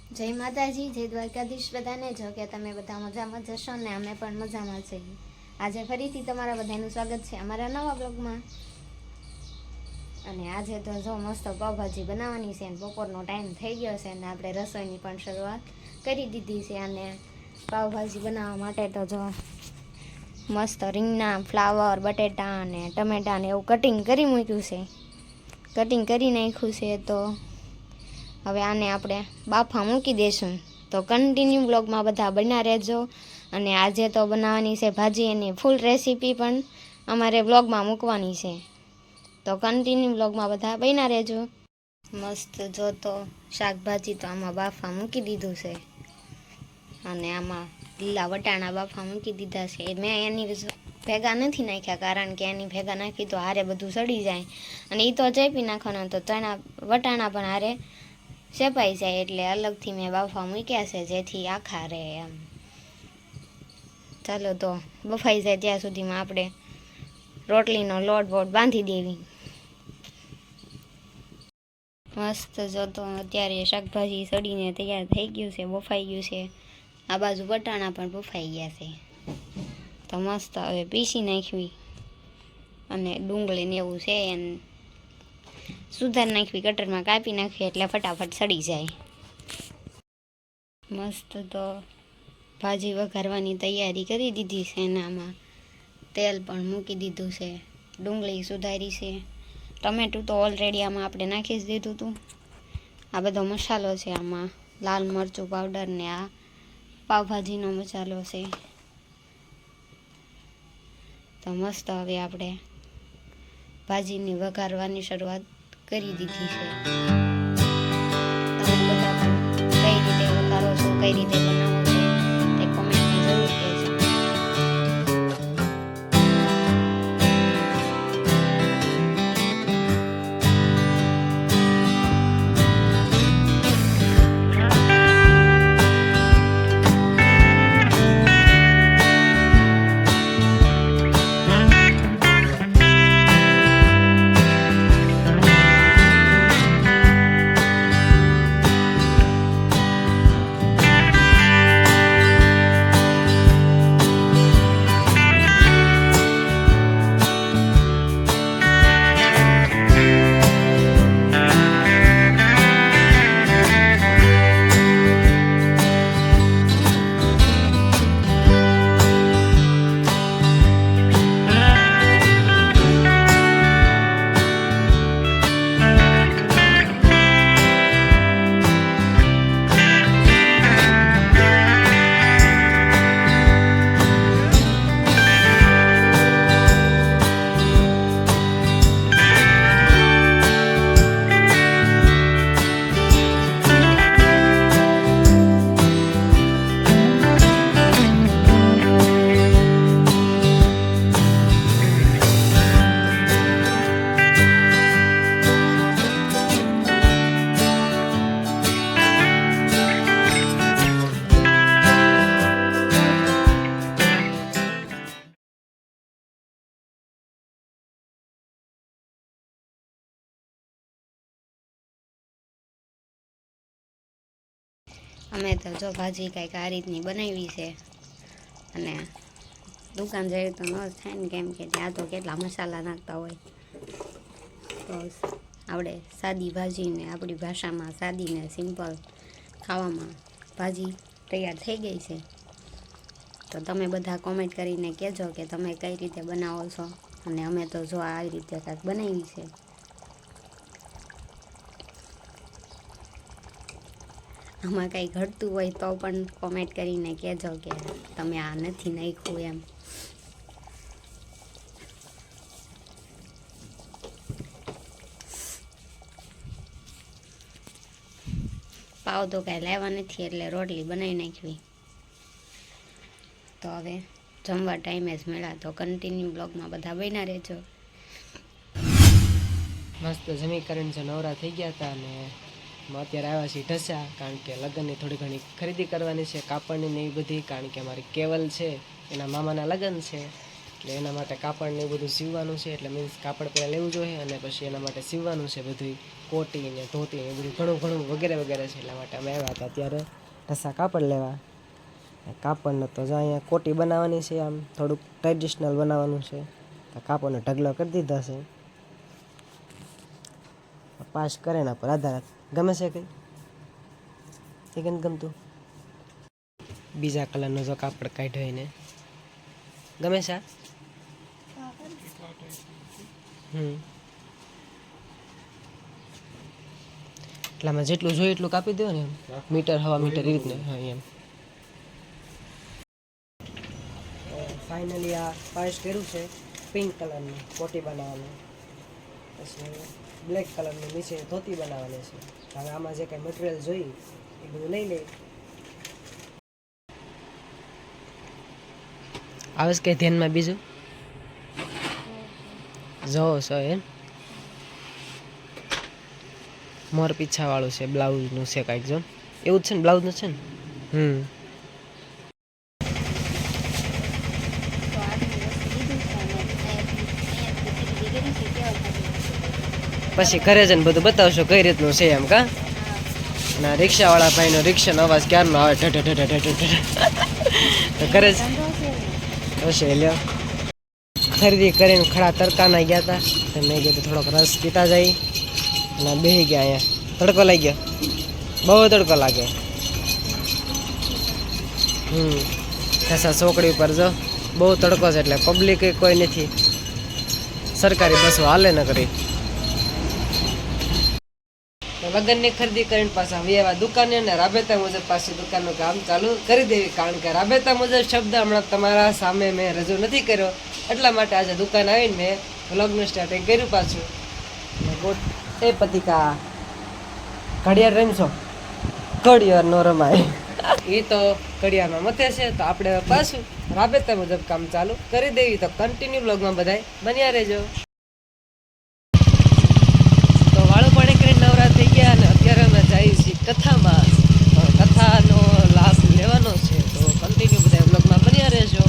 જય માતાજી, જય દ્વારકાધીશ બધાને. જો કે તમે બધા મજામાં જશો ને અમે પણ મજામાં છીએ. આજે ફરીથી તમારા બધાનું સ્વાગત છે અમારા નવા બ્લોગમાં. અને આજે તો જો મસ્ત પાવભાજી બનાવવાની છે, અને બપોરનો ટાઈમ થઈ ગયો છે અને આપણે રસોઈની પણ શરૂઆત કરી દીધી છે. અને પાવભાજી બનાવવા માટે તો જો મસ્ત રીંગણા, ફ્લાવર, બટેટા અને ટમેટાને એવું કટિંગ કરી મૂક્યું છે, કટિંગ કરી નાખ્યું છે. તો હવે આને આપણે બાફા મૂકી દઈશું. તો કન્ટિન્યુ બ્લોગમાં બધા બન્યા રહેજો. અને આજે તો બનાવવાની છે ભાજી, એની ફૂલ રેસીપી પણ અમારે બ્લોગમાં મૂકવાની છે. તો કન્ટિન્યુ બ્લોગમાં બધા બન્યા રહેજો. મસ્ત જો તો શાકભાજી તો આમાં બાફા મૂકી દીધું છે, અને આમાં લીલા વટાણા બાફા મૂકી દીધા છે. મેં એની ભેગા નથી નાખ્યા, કારણ કે એની ભેગા નાખી તો હારે બધું સડી જાય, અને એ તો ચેપી નાખવાનું, તો ચણા વટાણા પણ હારે શેપાઈ જાય, એટલે અલગથી મેં બાફા મૂક્યા છે, જેથી આખા રહે એમ. ચાલો તો બફાઈ જાય ત્યાં સુધીમાં આપણે રોટલીનો લોટ બાંધી દેવી. મસ્ત જો તો અત્યારે શાકભાજી સડીને તૈયાર થઈ ગયું છે, બફાઈ ગયું છે. આ બાજુ વટાણા પણ બફાઈ ગયા છે. તો મસ્ત હવે પીસી નાખવી, અને ડુંગળીને એવું છે એને સુધાર નાખવી, કટરમાં કાપી નાખવી, એટલે ફટાફટ સડી જાય. મસ્ત તો ભાજી વઘારવાની તૈયારી કરી દીધી છે, અને આમાં તેલ પણ મૂકી દીધું છે, ડુંગળી સુધારી છે, ટમેટું તો ઓલરેડી આમાં આપણે નાખી જ દીધું હતું. આ બધો મસાલો છે, આમાં લાલ મરચું પાવડર ને આ પાવભાજીનો મસાલો છે. તો મસ્ત હવે આપણે ભાજીની વઘારવાની શરૂઆત કરી દીધી છે. તમે બધા પણ કઈ રીતે વઘારો છો, કઈ રીતે બનાવો છો, તે કોમેન્ટમાં જરૂર કહેજો. અમે તો જો ભાજી કાંઈક આ રીતની બનાવી છે, અને દુકાન જઈએ તો ન જ થાય ને, કેમ કે ત્યાં તો કેટલા મસાલા નાખતા હોય. તો આપણે સાદી ભાજીને આપણી ભાષામાં સાદીને સિમ્પલ ખાવામાં ભાજી તૈયાર થઈ ગઈ છે. તો તમે બધા કોમેન્ટ કરીને કહેજો કે તમે કઈ રીતે બનાવો છો, અને અમે તો જો આ રીતે કાંઈક બનાવી છે. આમાં કંઈ ઘટતું હોય તો પણ કોમેન્ટ કરીને કહેજો કે તમે આ નથી નાખ્યું એમ. પાવ તો કાંઈ લાવવા નથી, એટલે રોટલી બનાવી નાખવી. તો હવે જમવા ટાઈમે જ મળ્યા, તો કન્ટિન્યુ બ્લોગમાં બધા બન્યા રહેજો. મસ્ત જમી કરીને છે નવરા થઈ ગયા હતા, અને અત્યારે આવ્યા છીએ ઢસા, કારણ કે લગ્નની થોડી ઘણી ખરીદી કરવાની છે, કાપડની ને એવી બધી, કારણ કે અમારી કેવલ છે એના મામાના લગ્ન છે, એટલે એના માટે કાપડ ને એવું બધું સીવવાનું છે, એટલે મીન્સ કાપડ પહેલાં લેવું જોઈએ અને પછી એના માટે સીવવાનું છે બધું, કોટી ને ધોતી ને બધું ઘણું ઘણું વગેરે વગેરે છે. એટલા માટે અમે આવ્યા હતા અત્યારે ઢસા કાપડ લેવા. કાપડને તો જો અહીંયા કોટી બનાવવાની છે, આમ થોડુંક ટ્રેડિશનલ બનાવવાનું છે. તો કાપડનો ઢગલો કરી દીધો છે. પાસ કરે એના પર આધાર. ગમે છે કંઈ એ કેમ ગમતું? બીજા કલરનો જો કાપડ કાઢ્યો એને ગમે છે. એટલામાં જેટલું જોઈએ એટલું કાપી દો ને, મીટર હવા મીટર એ રીતને. હા એમ. ફાઇનલી આ પાસ કર્યું છે પિંક કલરનું કોટી બનાવવાનું, પછી બ્લેક કલરનું નીચે ધોતી બનાવવાની છે. હવે આમાં જે કંઈ મટીરિયલ જોઈએ એ બધું લઈ લઈએ. આવે છે કંઈ ધ્યાનમાં બીજું? જો સો એમ મોર પીછાવાળું છે, બ્લાઉઝનું છે કાંઈક જો એવું જ છે ને, બ્લાઉઝનું છે ને. પછી ઘરે જઈને બધું બતાવશો કઈ રીતનું છે એમ કા. ના રિક્ષાવાળા ભાઈનો રિક્ષાનો અવાજ ક્યારનો આવે તો ઘરે જ હશે. લ્યો ખરીદી કરીને ખડા તડકાના ગયા હતા, તો મેં કીધું થોડોક રસ પીતા જાય અને બેસી ગયા. અહીંયા તડકો લાગી ગયો, બહુ તડકો લાગે. કસા ચોકડી પર જો બહુ તડકો છે, એટલે પબ્લિક કોઈ નથી, સરકારી બસો હાલે ન કરી. લગ્નની ખરીદી કરીને પાછા એવા દુકાને ને રાબેતા મુજબ પાછી દુકાનનું કામ ચાલુ કરી દેવી, કારણ કે રાબેતા મુજબ શબ્દ હમણાં તમારા સામે મેં રજૂ નથી કર્યો, એટલા માટે આજે દુકાન આવીને મેં વ્લોગનું સ્ટાર્ટિંગ કર્યું પાછું. એ પતિકા ઘડિયાળ રમશો? ઘડિયાળ નો રમાય. એ તો ઘડિયાળમાં મથે છે, તો આપણે પાછું રાબેતા મુજબ કામ ચાલુ કરી દેવી. તો કન્ટિન્યુ વ્લોગમાં બધાય બન્યા રહેજો. તો વાળું પાણી કરીને નવરા થઈ ગયા અને અત્યારે અમે જઈએ છીએ કથામાં. કથાનો લાભ લેવાનો છે, તો કન્ટિન્યુ બધા વ્લોગમાં બન્યા રહેજો.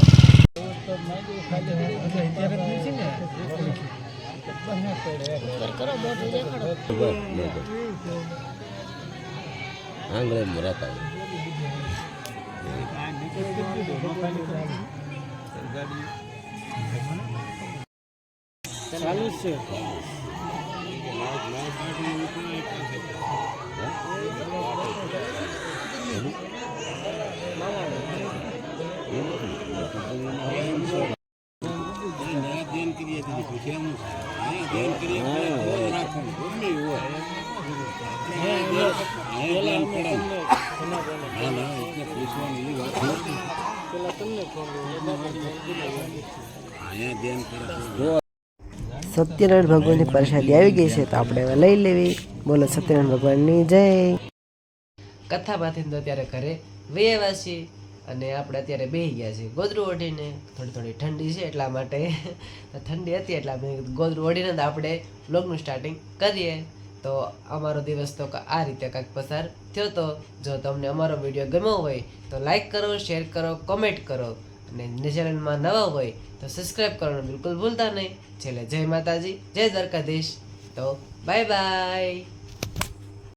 આંગળે મોરાતા ચાલુ છે. સત્યનારાયણ ભગવાનની પ્રસાદી આવી ગઈ છે, તો આપણે હવે લઈ લેવી. બોલો સત્યનારાયણ ભગવાનની જય. કથામાંથી તો અત્યારે ઘરે વૈયા છીએ અને આપણે અત્યારે બેસી ગયા છીએ ગોદરું ઓઢીને. થોડી થોડી ઠંડી છે એટલા માટે, ઠંડી હતી એટલે આપણે ગોદરું ઓઢીને તો આપણે વ્લોગનું સ્ટાર્ટિંગ કરીએ. તો અમારો દિવસ તો આ રીતે કાંઈક પસાર થયો. તો જો તમને અમારો વિડીયો ગમ્યો હોય તો લાઈક કરો, શેર કરો, કોમેન્ટ કરો અને ચેનલમાં નવા હોય તો સબસ્ક્રાઈબ કરવાનું બિલકુલ ભૂલતા નહીં. છેલ્લે જય માતાજી, જય દ્વારકાધીશ. તો બાય બાય.